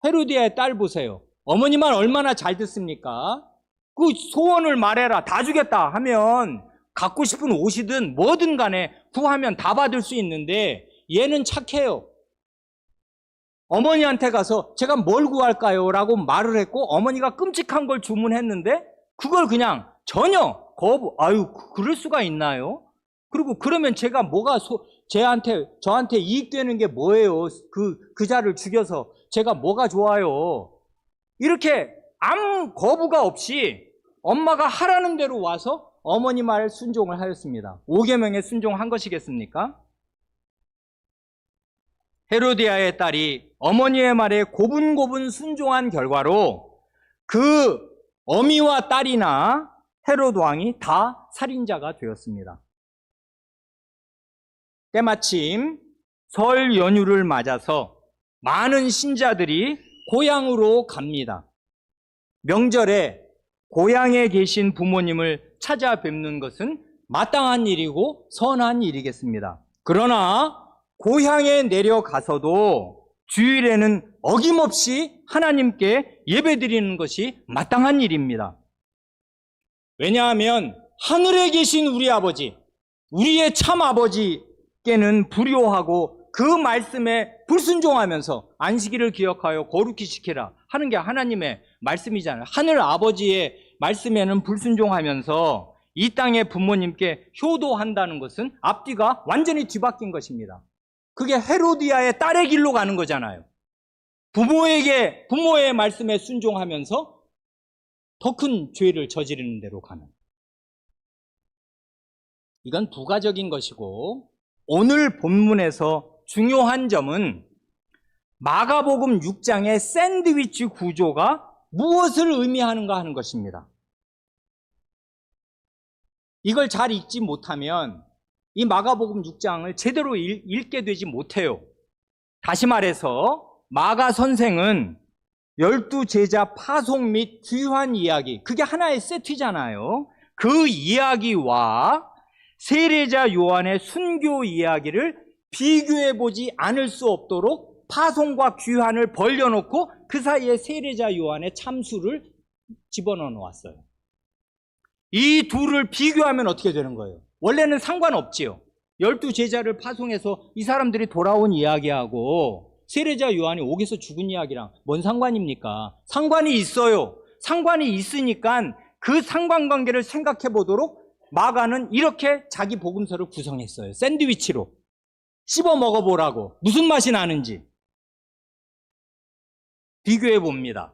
헤로디아의 딸 보세요. 어머니 말 얼마나 잘 듣습니까? 그 소원을 말해라, 다 주겠다 하면 갖고 싶은 옷이든 뭐든 간에 구하면 다 받을 수 있는데 얘는 착해요. 어머니한테 가서 제가 뭘 구할까요? 라고 말을 했고 어머니가 끔찍한 걸 주문했는데 그걸 그냥 전혀 거부, 아유 그럴 수가 있나요? 그리고 그러면 제가 뭐가 저한테 이익되는 게 뭐예요? 그 자를 죽여서 제가 뭐가 좋아요? 이렇게 아무 거부가 없이 엄마가 하라는 대로 와서 어머니 말 순종을 하였습니다. 5계명에 순종한 것이겠습니까? 헤로디아의 딸이 어머니의 말에 고분고분 순종한 결과로 그 어미와 딸이나 헤로드 왕이 다 살인자가 되었습니다. 때마침 설 연휴를 맞아서 많은 신자들이 고향으로 갑니다. 명절에 고향에 계신 부모님을 찾아뵙는 것은 마땅한 일이고 선한 일이겠습니다. 그러나 고향에 내려가서도 주일에는 어김없이 하나님께 예배드리는 것이 마땅한 일입니다. 왜냐하면 하늘에 계신 우리 아버지, 우리의 참 아버지께는 불효하고 그 말씀에 불순종하면서 안식일을 기억하여 거룩히 지키라 하는 게 하나님의 말씀이잖아요. 하늘 아버지의 말씀에는 불순종하면서 이 땅의 부모님께 효도한다는 것은 앞뒤가 완전히 뒤바뀐 것입니다. 그게 헤로디아의 딸의 길로 가는 거잖아요. 부모의 말씀에 순종하면서 더 큰 죄를 저지르는 대로 가는. 이건 부가적인 것이고 오늘 본문에서 중요한 점은 마가복음 6장의 샌드위치 구조가 무엇을 의미하는가 하는 것입니다. 이걸 잘 읽지 못하면 이 마가복음 6장을 제대로 읽게 되지 못해요. 다시 말해서 마가 선생은 12제자 파송 및 귀환 이야기, 그게 하나의 세트잖아요. 그 이야기와 세례자 요한의 순교 이야기를 비교해보지 않을 수 없도록 파송과 귀환을 벌려놓고 그 사이에 세례자 요한의 참수를 집어넣어 놓았어요. 이 둘을 비교하면 어떻게 되는 거예요? 원래는 상관없지요. 12제자를 파송해서 이 사람들이 돌아온 이야기하고 세례자 요한이 옥에서 죽은 이야기랑 뭔 상관입니까? 상관이 있어요. 상관이 있으니까 그 상관관계를 생각해 보도록 마가는 이렇게 자기 복음서를 구성했어요. 샌드위치로 씹어 먹어보라고. 무슨 맛이 나는지 비교해 봅니다.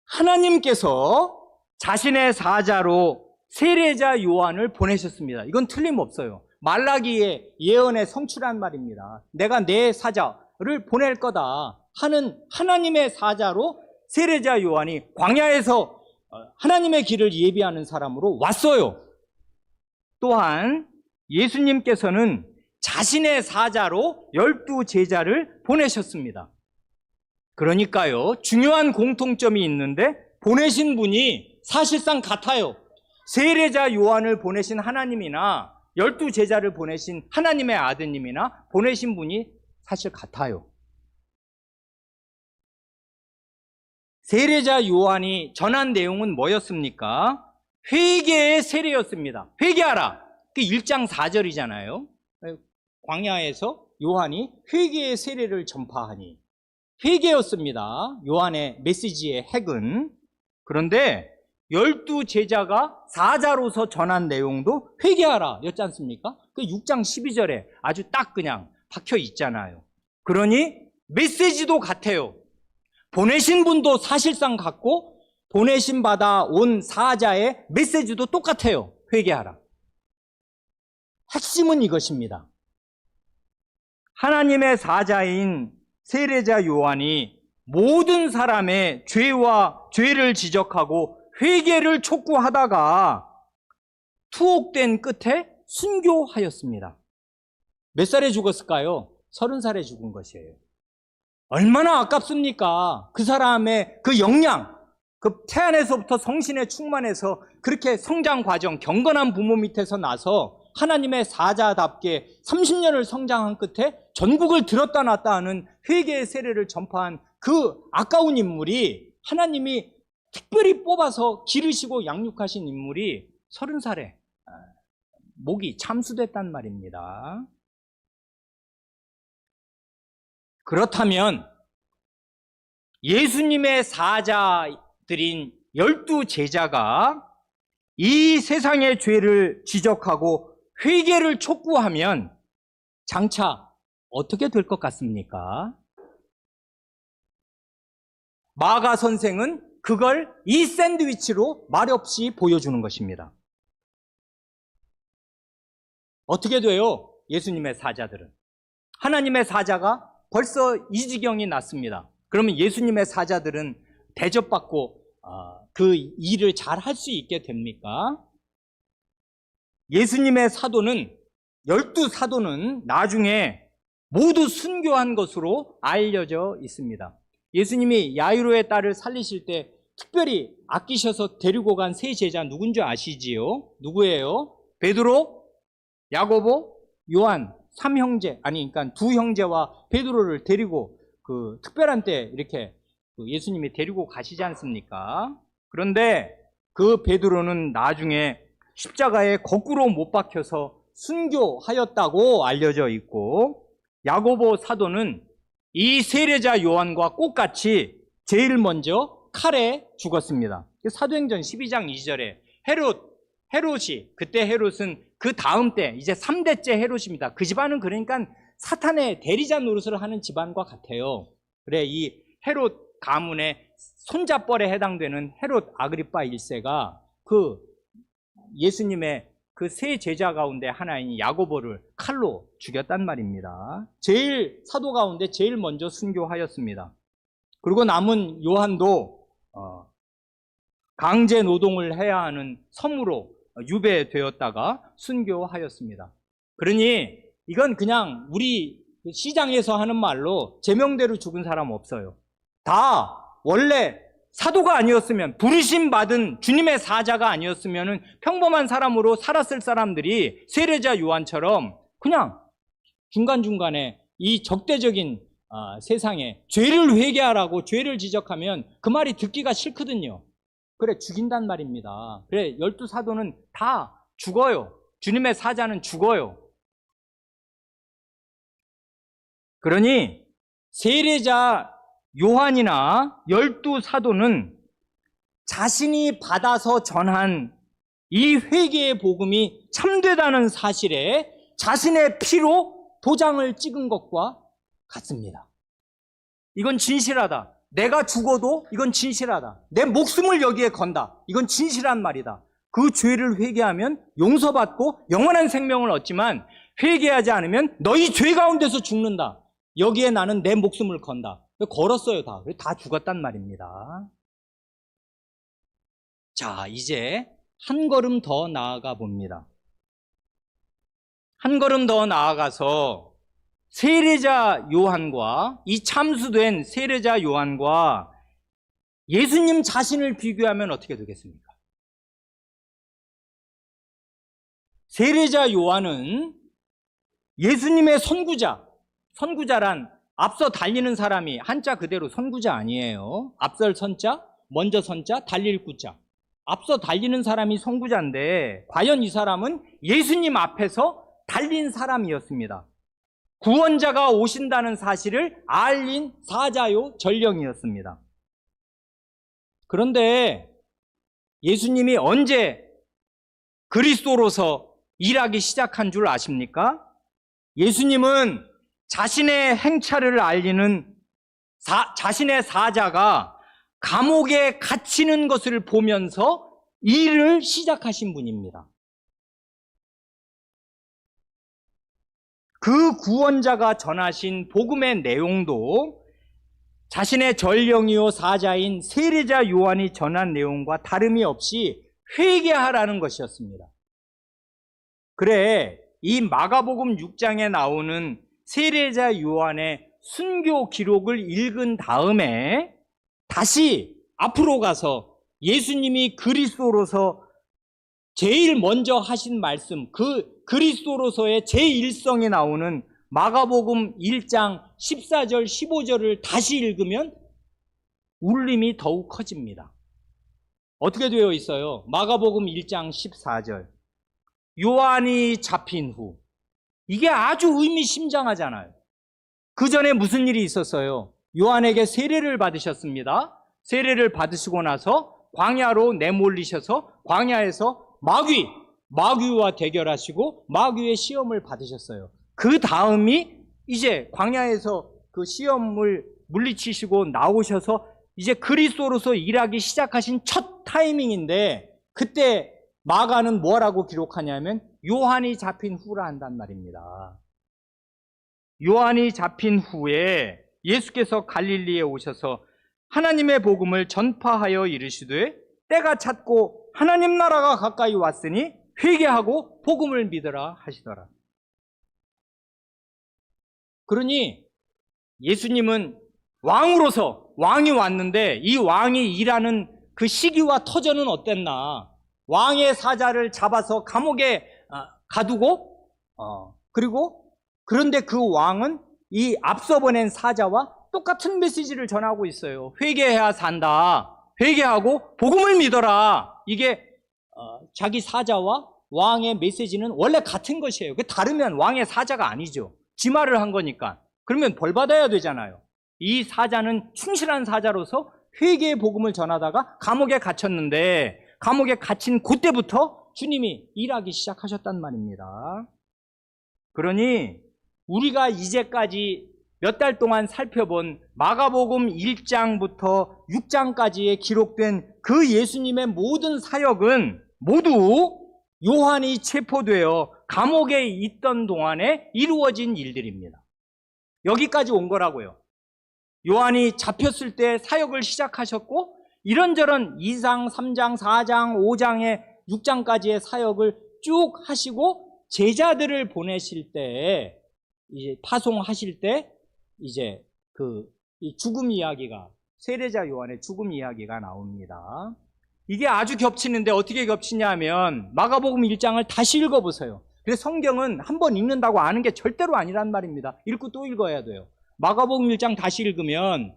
하나님께서 자신의 사자로 세례자 요한을 보내셨습니다. 이건 틀림없어요. 말라기의 예언의 성취란 말입니다. 내가 내 사자를 보낼 거다 하는 하나님의 사자로 세례자 요한이 광야에서 하나님의 길을 예비하는 사람으로 왔어요. 또한 예수님께서는 자신의 사자로 12제자를 보내셨습니다. 그러니까요, 중요한 공통점이 있는데 보내신 분이 사실상 같아요. 세례자 요한을 보내신 하나님이나 12제자를 보내신 하나님의 아드님이나 보내신 분이 사실 같아요. 세례자 요한이 전한 내용은 뭐였습니까? 회개의 세례였습니다. 회개하라. 그 1장 4절이잖아요. 광야에서 요한이 회개의 세례를 전파하니 회개였습니다. 요한의 메시지의 핵은. 그런데 12제자가 사자로서 전한 내용도 회개하라 였지 않습니까? 그 6장 12절에 아주 딱 그냥 박혀 있잖아요. 그러니 메시지도 같아요. 보내신 분도 사실상 같고 보내신 받아 온 사자의 메시지도 똑같아요. 회개하라. 핵심은 이것입니다. 하나님의 사자인 세례자 요한이 모든 사람의 죄를 지적하고 회개를 촉구하다가 투옥된 끝에 순교하였습니다. 몇 살에 죽었을까요? 30살에 죽은 것이에요. 얼마나 아깝습니까? 그 사람의 그 역량, 그 태안에서부터 성신에 충만해서 그렇게 성장 과정, 경건한 부모 밑에서 나서 하나님의 사자답게 30년을 성장한 끝에 전국을 들었다 놨다 하는 회개의 세례를 전파한 그 아까운 인물이, 하나님이 특별히 뽑아서 기르시고 양육하신 인물이 30살에 목이 참수됐단 말입니다. 그렇다면 예수님의 사자들인 12제자가 이 세상의 죄를 지적하고 회개를 촉구하면 장차 어떻게 될 것 같습니까? 마가 선생은 그걸 이 샌드위치로 말없이 보여주는 것입니다. 어떻게 돼요? 예수님의 사자들은. 하나님의 사자가 벌써 이 지경이 났습니다. 그러면 예수님의 사자들은 대접받고 그 일을 잘 할 수 있게 됩니까? 예수님의 사도는, 12사도는 나중에 모두 순교한 것으로 알려져 있습니다. 예수님이 야이로의 딸을 살리실 때 특별히 아끼셔서 데리고 간 세 제자 누군지 아시지요? 누구예요? 베드로, 야고보, 요한, 3형제, 그러니까 두 형제와 베드로를 데리고 그 특별한 때 이렇게 예수님이 데리고 가시지 않습니까? 그런데 그 베드로는 나중에 십자가에 거꾸로 못 박혀서 순교하였다고 알려져 있고, 야고보 사도는 이 세례자 요한과 똑같이 제일 먼저 칼에 죽었습니다. 사도행전 12장 2절에 헤롯이, 그때 헤롯은 그 다음 때 이제 3대째 헤롯입니다. 그 집안은 그러니까 사탄의 대리자 노릇을 하는 집안과 같아요. 그래, 이 헤롯 가문의 손자뻘에 해당되는 헤롯 아그리파 1세가 그 예수님의 그 세 제자 가운데 하나인 야고보를 칼로 죽였단 말입니다. 사도 가운데 제일 먼저 순교하였습니다. 그리고 남은 요한도 강제 노동을 해야 하는 섬으로 유배되었다가 순교하였습니다. 그러니 이건 그냥 우리 시장에서 하는 말로 제명대로 죽은 사람 없어요. 다 원래 사도가 아니었으면, 부르심 받은 주님의 사자가 아니었으면 평범한 사람으로 살았을 사람들이 세례자 요한처럼 그냥 중간중간에 이 적대적인 세상에 죄를 회개하라고 죄를 지적하면 그 말이 듣기가 싫거든요. 그래, 죽인단 말입니다. 그래, 12사도는 다 죽어요. 주님의 사자는 죽어요. 그러니 세례자 요한이나 12사도는 자신이 받아서 전한 이 회개의 복음이 참되다는 사실에 자신의 피로 도장을 찍은 것과 같습니다. 이건 진실하다. 내가 죽어도 이건 진실하다. 내 목숨을 여기에 건다. 이건 진실한 말이다. 그 죄를 회개하면 용서받고 영원한 생명을 얻지만 회개하지 않으면 너희 죄 가운데서 죽는다. 여기에 나는 내 목숨을 건다. 걸었어요, 다. 다 죽었단 말입니다. 자, 이제 한 걸음 더 나아가 봅니다. 한 걸음 더 나아가서 세례자 요한과, 이 참수된 세례자 요한과 예수님 자신을 비교하면 어떻게 되겠습니까? 세례자 요한은 예수님의 선구자란 앞서 달리는 사람이 한자 그대로 선구자 아니에요. 앞설 선자, 먼저 선자, 달릴 구자. 앞서 달리는 사람이 선구자인데 과연 이 사람은 예수님 앞에서 달린 사람이었습니다. 구원자가 오신다는 사실을 알린 사자요 전령이었습니다. 그런데 예수님이 언제 그리스도로서 일하기 시작한 줄 아십니까? 예수님은 자신의 행차를 알리는 자신의 사자가 감옥에 갇히는 것을 보면서 일을 시작하신 분입니다. 그 구원자가 전하신 복음의 내용도 자신의 전령이요 사자인 세례자 요한이 전한 내용과 다름이 없이 회개하라는 것이었습니다. 그래, 이 마가복음 6장에 나오는 세례자 요한의 순교 기록을 읽은 다음에 다시 앞으로 가서 예수님이 그리스도로서 제일 먼저 하신 말씀, 그 그리스도로서의 제1성이 나오는 마가복음 1장 14절, 15절을 다시 읽으면 울림이 더욱 커집니다. 어떻게 되어 있어요? 마가복음 1장 14절. 요한이 잡힌 후. 이게 아주 의미심장하잖아요. 그 전에 무슨 일이 있었어요? 요한에게 세례를 받으셨습니다. 세례를 받으시고 나서 광야로 내몰리셔서 광야에서 마귀와 대결하시고 마귀의 시험을 받으셨어요. 그 다음이 이제 광야에서 그 시험을 물리치시고 나오셔서 이제 그리스도로서 일하기 시작하신 첫 타이밍인데, 그때 마가는 뭐라고 기록하냐면 요한이 잡힌 후라 한단 말입니다. 요한이 잡힌 후에 예수께서 갈릴리에 오셔서 하나님의 복음을 전파하여 이르시되 때가 찼고 하나님 나라가 가까이 왔으니 회개하고 복음을 믿으라 하시더라. 그러니 예수님은 왕으로서, 왕이 왔는데 이 왕이 일하는 그 시기와 터전은 어땠나? 왕의 사자를 잡아서 감옥에 가두고 그런데 그 왕은 이 앞서 보낸 사자와 똑같은 메시지를 전하고 있어요. 회개해야 산다. 회개하고 복음을 믿어라. 이게 자기 사자와 왕의 메시지는 원래 같은 것이에요. 그 다르면 왕의 사자가 아니죠. 지 말을 한 거니까. 그러면 벌 받아야 되잖아요. 이 사자는 충실한 사자로서 회개의 복음을 전하다가 감옥에 갇혔는데, 감옥에 갇힌 그때부터 주님이 일하기 시작하셨단 말입니다. 그러니 우리가 이제까지 몇 달 동안 살펴본 마가복음 1장부터 6장까지에 기록된 그 예수님의 모든 사역은 모두 요한이 체포되어 감옥에 있던 동안에 이루어진 일들입니다. 여기까지 온 거라고요. 요한이 잡혔을 때 사역을 시작하셨고, 이런저런 2장, 3장, 4장, 5장에 6장까지의 사역을 쭉 하시고 제자들을 보내실 때, 이제 파송하실 때 이제 이 죽음 이야기가, 세례자 요한의 죽음 이야기가 나옵니다. 이게 아주 겹치는데 어떻게 겹치냐 하면 마가복음 1장을 다시 읽어보세요. 그래서 성경은 한 번 읽는다고 아는 게 절대로 아니란 말입니다. 읽고 또 읽어야 돼요. 마가복음 1장 다시 읽으면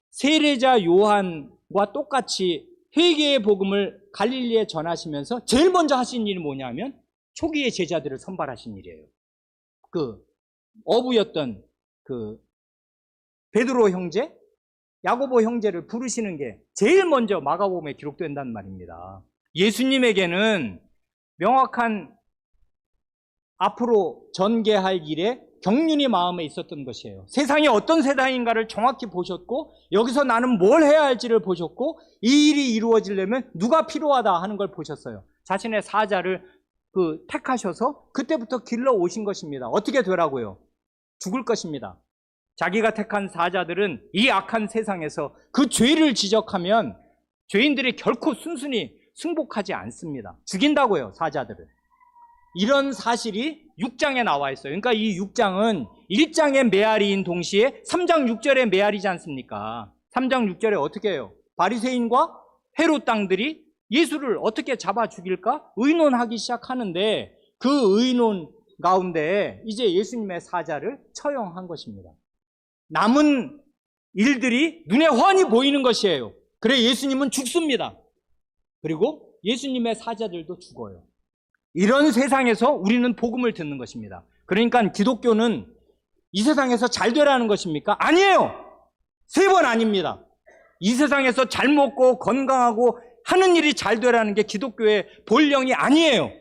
세례자 요한과 똑같이 회개의 복음을 갈릴리에 전하시면서 제일 먼저 하신 일이 뭐냐면 초기의 제자들을 선발하신 일이에요. 그 어부였던 그 베드로 형제, 야고보 형제를 부르시는 게 제일 먼저 마가복음에 기록된다는 말입니다. 예수님에게는 명확한 앞으로 전개할 일에 경륜이 마음에 있었던 것이에요. 세상이 어떤 세상인가를 정확히 보셨고, 여기서 나는 뭘 해야 할지를 보셨고, 이 일이 이루어지려면 누가 필요하다 하는 걸 보셨어요. 자신의 사자를 택하셔서 그때부터 길러 오신 것입니다. 어떻게 되라고요? 죽을 것입니다. 자기가 택한 사자들은 이 악한 세상에서 그 죄를 지적하면 죄인들이 결코 순순히 승복하지 않습니다. 죽인다고요, 사자들을. 이런 사실이 6장에 나와 있어요. 그러니까 이 6장은 1장의 메아리인 동시에 3장 6절의 메아리지 않습니까? 3장 6절에 어떻게 해요? 바리새인과 헤롯 당들이 예수를 어떻게 잡아 죽일까 의논하기 시작하는데, 그 의논 가운데 이제 예수님의 사자를 처형한 것입니다. 남은 일들이 눈에 훤히 보이는 것이에요. 그래 예수님은 죽습니다. 그리고 예수님의 사자들도 죽어요. 이런 세상에서 우리는 복음을 듣는 것입니다. 그러니까 기독교는 이 세상에서 잘 되라는 것입니까? 아니에요. 3번 아닙니다. 이 세상에서 잘 먹고 건강하고 하는 일이 잘 되라는 게 기독교의 본령이 아니에요.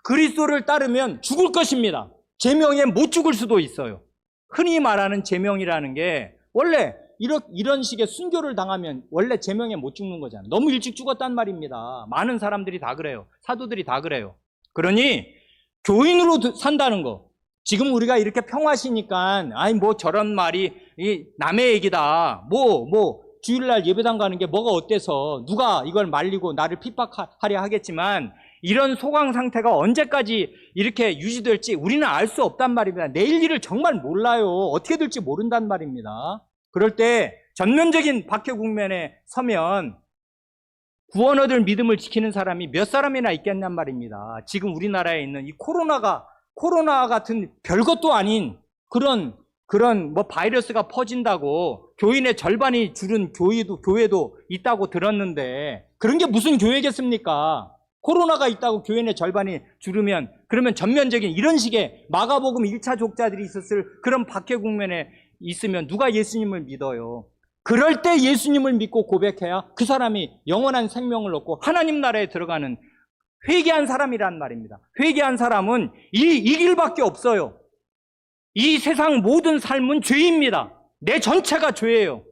그리스도를 따르면 죽을 것입니다. 제명에 못 죽을 수도 있어요. 흔히 말하는 제명이라는 게 원래 이런 식의 순교를 당하면 원래 제명에 못 죽는 거잖아요. 너무 일찍 죽었단 말입니다. 많은 사람들이 다 그래요. 사도들이 다 그래요. 그러니 교인으로 산다는 거, 지금 우리가 이렇게 평화시니까 아니 뭐 저런 말이 남의 얘기다. 주일날 예배당 가는 게 뭐가 어때서 누가 이걸 말리고 나를 핍박하려 하겠지만 이런 소강 상태가 언제까지 이렇게 유지될지 우리는 알 수 없단 말입니다. 내일 일을 정말 몰라요. 어떻게 될지 모른단 말입니다. 그럴 때 전면적인 박해 국면에 서면 구원 얻을 믿음을 지키는 사람이 몇 사람이나 있겠냔 말입니다. 지금 우리나라에 있는 이 코로나 같은 별것도 아닌 그런 바이러스가 퍼진다고 교인의 절반이 줄은 교회도 있다고 들었는데 그런 게 무슨 교회겠습니까? 코로나가 있다고 교인의 절반이 줄으면 그러면 전면적인 이런 식의 마가복음 1차 족자들이 있었을 그런 박해 국면에 있으면 누가 예수님을 믿어요? 그럴 때 예수님을 믿고 고백해야 그 사람이 영원한 생명을 얻고 하나님 나라에 들어가는 회개한 사람이란 말입니다. 회개한 사람은 이 길밖에 없어요. 이 세상 모든 삶은 죄입니다. 내 전체가 죄예요.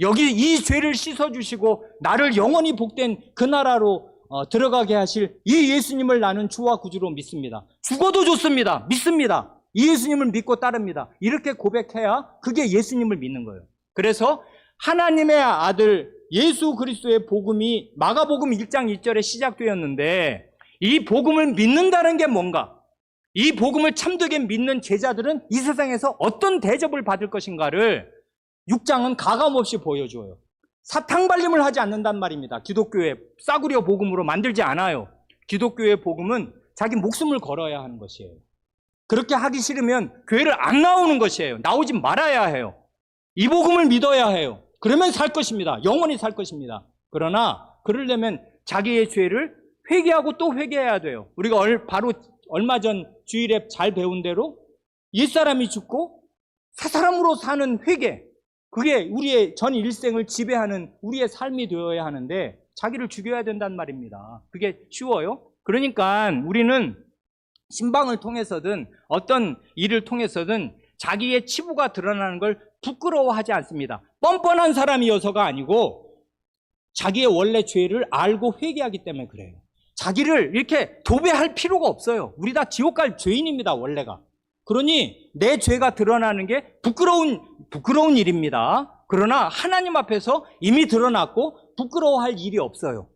여기 이 죄를 씻어주시고 나를 영원히 복된 그 나라로 들어가게 하실 이 예수님을 나는 주와 구주로 믿습니다. 죽어도 좋습니다. 믿습니다. 이 예수님을 믿고 따릅니다. 이렇게 고백해야 그게 예수님을 믿는 거예요. 그래서 하나님의 아들 예수 그리스도의 복음이 마가복음 1장 1절에 시작되었는데 이 복음을 믿는다는 게 뭔가? 이 복음을 참되게 믿는 제자들은 이 세상에서 어떤 대접을 받을 것인가를 6장은 가감없이 보여줘요. 사탕발림을 하지 않는단 말입니다. 기독교의 싸구려 복음으로 만들지 않아요. 기독교의 복음은 자기 목숨을 걸어야 하는 것이에요. 그렇게 하기 싫으면 교회를 안 나오는 것이에요. 나오지 말아야 해요. 이 복음을 믿어야 해요. 그러면 살 것입니다. 영원히 살 것입니다. 그러나 그러려면 자기의 죄를 회개하고 또 회개해야 돼요. 우리가 바로 얼마 전 주일에 잘 배운 대로 옛사람이 죽고 새사람으로 사는 회개, 그게 우리의 전 일생을 지배하는 우리의 삶이 되어야 하는데 자기를 죽여야 된단 말입니다. 그게 쉬워요? 그러니까 우리는 신방을 통해서든 어떤 일을 통해서든 자기의 치부가 드러나는 걸 부끄러워하지 않습니다. 뻔뻔한 사람이어서가 아니고 자기의 원래 죄를 알고 회개하기 때문에 그래요. 자기를 이렇게 도배할 필요가 없어요. 우리 다 지옥 갈 죄인입니다, 원래가. 그러니 내 죄가 드러나는 게 부끄러운 일입니다. 그러나 하나님 앞에서 이미 드러났고 부끄러워할 일이 없어요.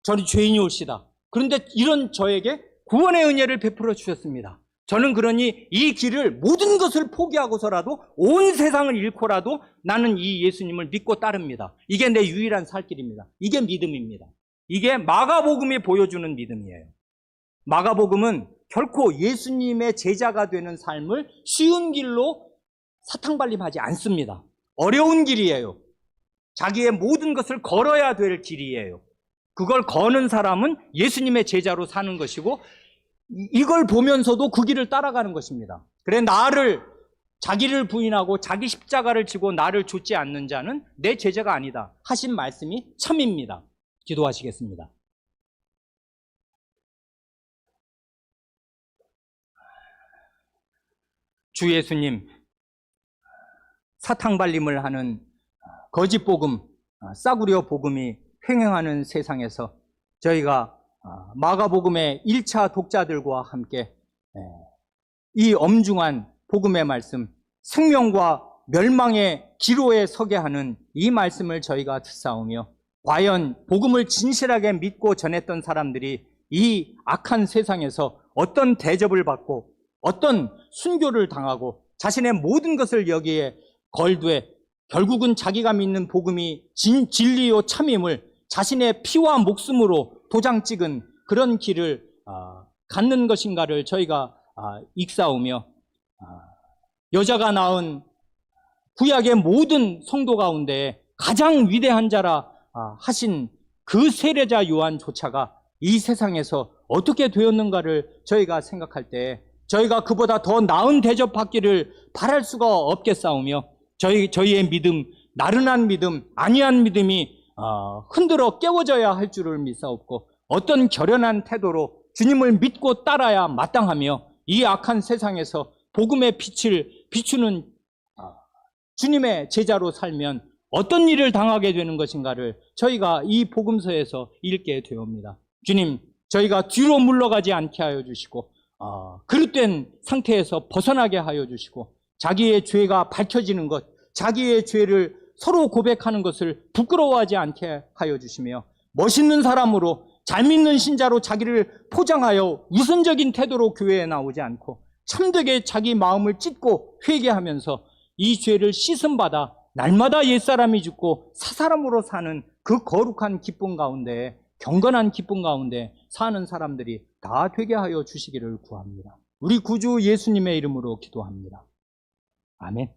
저는 죄인이올시다. 그런데 이런 저에게 구원의 은혜를 베풀어 주셨습니다. 저는 그러니 이 길을 모든 것을 포기하고서라도 온 세상을 잃고라도 나는 이 예수님을 믿고 따릅니다. 이게 내 유일한 살 길입니다. 이게 믿음입니다. 이게 마가복음이 보여주는 믿음이에요. 마가복음은 결코 예수님의 제자가 되는 삶을 쉬운 길로 사탕발림하지 않습니다. 어려운 길이에요. 자기의 모든 것을 걸어야 될 길이에요. 그걸 거는 사람은 예수님의 제자로 사는 것이고 이걸 보면서도 그 길을 따라가는 것입니다. 그래 자기를 부인하고 자기 십자가를 지고 나를 좇지 않는 자는 내 제자가 아니다 하신 말씀이 참입니다. 기도하시겠습니다. 주 예수님, 사탕발림을 하는 거짓복음, 싸구려 복음이 횡행하는 세상에서 저희가 마가복음의 1차 독자들과 함께 이 엄중한 복음의 말씀, 생명과 멸망의 기로에 서게 하는 이 말씀을 저희가 듣사오며 과연 복음을 진실하게 믿고 전했던 사람들이 이 악한 세상에서 어떤 대접을 받고 어떤 순교를 당하고 자신의 모든 것을 여기에 걸되 결국은 자기가 믿는 복음이 진리요 참임을 자신의 피와 목숨으로 도장 찍은 그런 길을 갖는 것인가를 저희가 익사오며 여자가 낳은 구약의 모든 성도 가운데 가장 위대한 자라 하신 그 세례자 요한조차가 이 세상에서 어떻게 되었는가를 저희가 생각할 때 저희가 그보다 더 나은 대접받기를 바랄 수가 없겠사오며 저희의 믿음, 나른한 믿음, 안이한 믿음이 흔들어 깨워져야 할 줄을 믿사옵고 어떤 결연한 태도로 주님을 믿고 따라야 마땅하며 이 악한 세상에서 복음의 빛을 비추는 주님의 제자로 살면 어떤 일을 당하게 되는 것인가를 저희가 이 복음서에서 읽게 되옵니다. 주님, 저희가 뒤로 물러가지 않게 하여 주시고 그릇된 상태에서 벗어나게 하여 주시고, 자기의 죄가 밝혀지는 것, 자기의 죄를 서로 고백하는 것을 부끄러워하지 않게 하여 주시며, 멋있는 사람으로, 잘 믿는 신자로 자기를 포장하여 우선적인 태도로 교회에 나오지 않고 참되게 자기 마음을 찢고 회개하면서 이 죄를 씻음받아 날마다 옛사람이 죽고 사사람으로 사는 그 거룩한 기쁨 가운데, 경건한 기쁨 가운데 사는 사람들이 다 되게 하여 주시기를 구합니다. 우리 구주 예수님의 이름으로 기도합니다. 아멘.